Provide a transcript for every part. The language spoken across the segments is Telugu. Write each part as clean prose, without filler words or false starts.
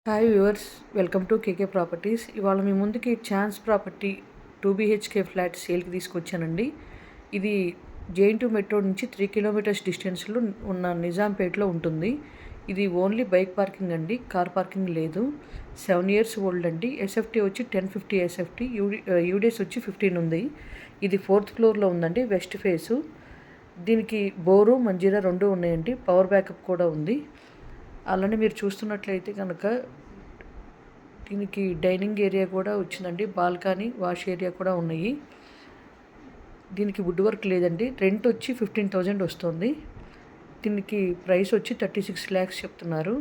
Hi viewers, welcome to KK properties. ఇవాళ మీ ముందుకి ఛాన్స్ ప్రాపర్టీ 2 BHK ఫ్లాట్ సేల్కి తీసుకొచ్చానండి. ఇది జేఎన్‌టూ మెట్రో నుంచి 3 కిలోమీటర్స్ డిస్టెన్స్లో ఉన్న నిజాంపేట్లో ఉంటుంది. ఇది ఓన్లీ బైక్ పార్కింగ్ అండి, కార్ పార్కింగ్ లేదు. 7 ఇయర్స్ ఓల్డ్ అండి. ఎస్ఎఫ్టీ వచ్చి 1050 ఎస్ఎఫ్టీ, యూడిఎస్ వచ్చి 15 ఉంది. ఇది 4th ఫ్లోర్లో ఉందండి, వెస్ట్ ఫేసు. దీనికి బోరు మంజీరా 2 ఉన్నాయండి, పవర్ బ్యాకప్ కూడా ఉంది. అలానే మీరు చూస్తున్నట్లయితే కనుక దీనికి డైనింగ్ ఏరియా కూడా వచ్చిందండి, బాల్కనీ, వాష్ ఏరియా కూడా ఉన్నాయి. దీనికి వుడ్ వర్క్ లేదండి. రెంట్ వచ్చి 15,000 వస్తుంది. దీనికి ప్రైస్ వచ్చి 36 lakhs చెప్తున్నారు.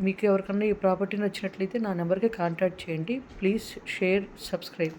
మీకు ఎవరికన్నా ఈ ప్రాపర్టీ నచ్చినట్లయితే నా నెంబర్కి కాంటాక్ట్ చేయండి. Please share, subscribe.